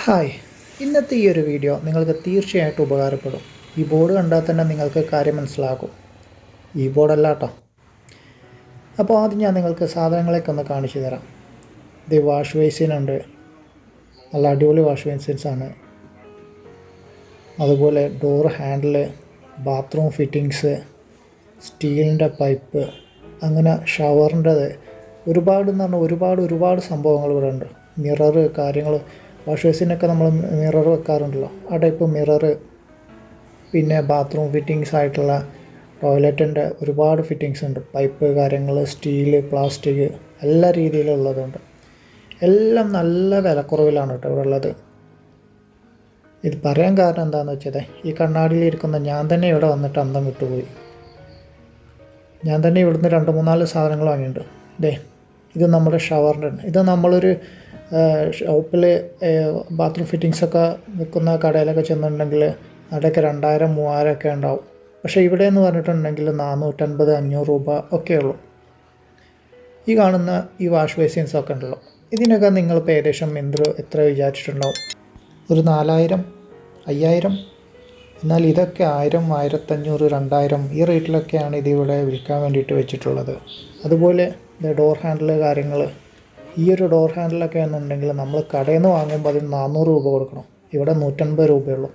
Hi, ഇന്നത്തെ ഈ ഒരു വീഡിയോ നിങ്ങൾക്ക് തീർച്ചയായിട്ടും ഉപകാരപ്പെടും. ഈ ബോർഡ് കണ്ടാൽ തന്നെ നിങ്ങൾക്ക് കാര്യം മനസ്സിലാകും. ഈ ബോർഡല്ല കേട്ടോ. അപ്പോൾ ആദ്യം ഞാൻ നിങ്ങൾക്ക് സാധനങ്ങളൊക്കെ ഒന്ന് കാണിച്ചു തരാം. ഇത് വാഷ് ബേസിൻ ഉണ്ട്, നല്ല അടിപൊളി വാഷ് ബേസിൻസാണ്. അതുപോലെ ഡോർ ഹാൻഡിൽ, ബാത്റൂം ഫിറ്റിങ്സ്, സ്റ്റീലിൻ്റെ പൈപ്പ്, അങ്ങനെ ഷവറിൻ്റെത് ഒരുപാട് എന്ന് പറഞ്ഞാൽ ഒരുപാട് സംഭവങ്ങൾ ഇവിടെ ഉണ്ട്. മിററ് കാര്യങ്ങൾ, വാഷ് ബേസിനൊക്കെ നമ്മൾ മിറർ വെക്കാറുണ്ടല്ലോ, ആ ടൈപ്പ് മിററ്. പിന്നെ ബാത്റൂം ഫിറ്റിങ്സ് ആയിട്ടുള്ള ടോയ്ലറ്റിൻ്റെ ഒരുപാട് ഫിറ്റിങ്സ് ഉണ്ട്. പൈപ്പ് കാര്യങ്ങൾ, സ്റ്റീല്, പ്ലാസ്റ്റിക്, എല്ലാ രീതിയിലുള്ളതുണ്ട്. എല്ലാം നല്ല വിലക്കുറവിലാണ് കേട്ടോ ഇവിടെ ഉള്ളത്. ഇത് പറയാൻ കാരണം എന്താണെന്ന് വെച്ചാൽ ഈ കണ്ണാടിയിലിരിക്കുന്ന ഞാൻ തന്നെ ഇവിടെ വന്നിട്ട് അന്തം വിട്ടുപോയി. ഞാൻ തന്നെ ഇവിടുന്ന് 2-3-4 സാധനങ്ങൾ വാങ്ങിയിട്ടുണ്ട്. ഇത് നമ്മുടെ ഷവറിൻ്റെ ഉണ്ട്. ഇത് നമ്മളൊരു ഷോപ്പിൽ ബാത്റൂം ഫിറ്റിങ്സൊക്കെ വിൽക്കുന്ന കടയിലൊക്കെ ചെന്നിട്ടുണ്ടെങ്കിൽ അവിടെയൊക്കെ 2000-3000 ഒക്കെ ഉണ്ടാവും. പക്ഷേ ഇവിടെ എന്ന് പറഞ്ഞിട്ടുണ്ടെങ്കിൽ 450-500 രൂപ ഒക്കെ ഉള്ളൂ. ഈ കാണുന്ന ഈ വാഷ് ബേസിൻസൊക്കെ ഉണ്ടല്ലോ, ഇതിനൊക്കെ നിങ്ങളിപ്പോൾ ഏകദേശം എത്ര വിചാരിച്ചിട്ടുണ്ടാവും? ഒരു 4000-5000. എന്നാൽ ഇതൊക്കെ 1000-1500-2000 ഈ റേറ്റിലൊക്കെയാണ് ഇതിവിടെ വിൽക്കാൻ വേണ്ടിയിട്ട് വെച്ചിട്ടുള്ളത്. അതുപോലെ ഡോർ ഹാൻഡിൽ കാര്യങ്ങൾ, ഈ ഒരു ഡോർ ഹാൻഡിലൊക്കെ എന്നുണ്ടെങ്കിൽ നമ്മൾ കടയിൽ നിന്ന് വാങ്ങുമ്പോൾ അതിന് 400 രൂപ കൊടുക്കണം. ഇവിടെ 150 രൂപയുള്ളൂ.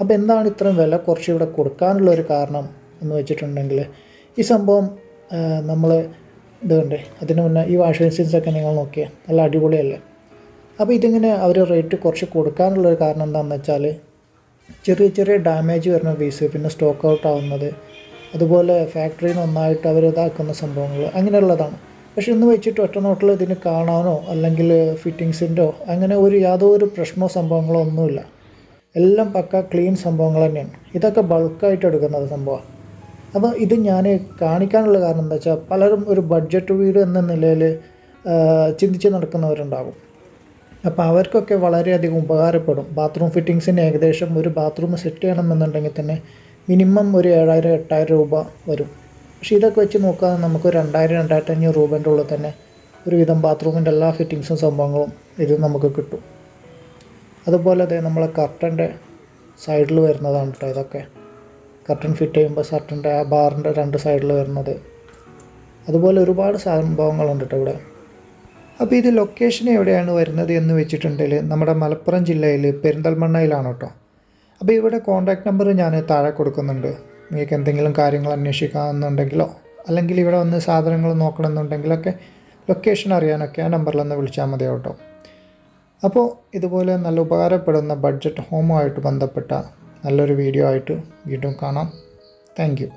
അപ്പോൾ എന്താണ് ഇത്രയും വില കുറച്ച് ഇവിടെ കൊടുക്കാനുള്ളൊരു കാരണം എന്ന് വെച്ചിട്ടുണ്ടെങ്കിൽ, ഈ സംഭവം നമ്മൾ ഇതുണ്ട്. അതിന് മുന്നേ ഈ വാഷ് ബേസിൻസൊക്കെ നിങ്ങൾ നോക്കിയാൽ നല്ല അടിപൊളിയല്ലേ. അപ്പോൾ ഇതിങ്ങനെ അവർ റേറ്റ് കുറച്ച് കൊടുക്കാനുള്ളൊരു കാരണം എന്താണെന്ന് വെച്ചാൽ, ചെറിയ ഡാമേജ് വരുന്ന പീസ്, പിന്നെ സ്റ്റോക്ക് ഔട്ട് ആവുന്നത്, അതുപോലെ ഫാക്ടറിയിൽ നിന്ന് ഒന്നായിട്ട് അവർ ഇതാക്കുന്ന സംഭവങ്ങൾ, അങ്ങനെയുള്ളതാണ്. പക്ഷെ ഇന്ന് വെച്ചിട്ട് ഒറ്റ നോട്ടിൽ ഇതിന് കാണാനോ അല്ലെങ്കിൽ ഫിറ്റിങ്സിൻ്റെയോ അങ്ങനെ യാതൊരു പ്രശ്നമോ സംഭവങ്ങളോ ഒന്നുമില്ല. എല്ലാം പക്ക ക്ലീൻ സംഭവങ്ങൾ തന്നെയാണ്. ഇതൊക്കെ ബൾക്കായിട്ട് എടുക്കുന്നത് സംഭവമാണ്. അപ്പോൾ ഇത് ഞാൻ കാണിക്കാനുള്ള കാരണം എന്താ വെച്ചാൽ, പലരും ഒരു ബഡ്ജറ്റ് വീട് എന്ന നിലയിൽ ചിന്തിച്ച് നടക്കുന്നവരുണ്ടാകും. അപ്പോൾ അവർക്കൊക്കെ വളരെയധികം ഉപകാരപ്പെടും. ബാത്റൂം ഫിറ്റിങ്സിന് ഏകദേശം ഒരു ബാത്റൂം സെറ്റ് ചെയ്യണമെന്നുണ്ടെങ്കിൽ തന്നെ മിനിമം ഒരു 7000-8000 രൂപ വരും. പക്ഷേ ഇതൊക്കെ വെച്ച് നോക്കാതെ നമുക്ക് 2000-2500 രൂപേൻ്റെ ഉള്ളിൽ തന്നെ ഒരുവിധം ബാത്റൂമിൻ്റെ എല്ലാ ഫിറ്റിങ്സും സംഭവങ്ങളും ഇത് നമുക്ക് കിട്ടും. അതുപോലെ നമ്മളെ കർട്ടൻ്റെ സൈഡിൽ വരുന്നതാണ് കേട്ടോ ഇതൊക്കെ. കർട്ടൻ ഫിറ്റ് ചെയ്യുമ്പോൾ ഷർട്ടിൻ്റെ ആ ബാറിൻ്റെ 2 സൈഡിൽ വരുന്നത്. അതുപോലെ ഒരുപാട് സംഭവങ്ങളുണ്ട് കേട്ടോ ഇവിടെ. അപ്പോൾ ഇത് ലൊക്കേഷൻ എവിടെയാണ് വരുന്നത് എന്ന് വെച്ചിട്ടുണ്ടെങ്കിൽ നമ്മുടെ മലപ്പുറം ജില്ലയിൽ പെരിന്തൽമണ്ണയിലാണ് കേട്ടോ. അപ്പോൾ ഇവിടെ കോൺടാക്റ്റ് നമ്പർ ഞാൻ താഴെ കൊടുക്കുന്നുണ്ട്. നിങ്ങൾക്ക് എന്തെങ്കിലും കാര്യങ്ങൾ അന്വേഷിക്കാമെന്നുണ്ടെങ്കിലോ അല്ലെങ്കിൽ ഇവിടെ വന്ന് സാധനങ്ങൾ നോക്കണമെന്നുണ്ടെങ്കിലൊക്കെ ലൊക്കേഷൻ അറിയാനൊക്കെ ആ നമ്പറിലൊന്ന് വിളിച്ചാൽ മതി കേട്ടോ. അപ്പോൾ ഇതുപോലെ നല്ല ഉപകാരപ്പെടുന്ന ബഡ്ജറ്റ് ഹോമുമായിട്ട് ബന്ധപ്പെട്ട നല്ലൊരു വീഡിയോ ആയിട്ട് വീണ്ടും കാണാം. Thank you.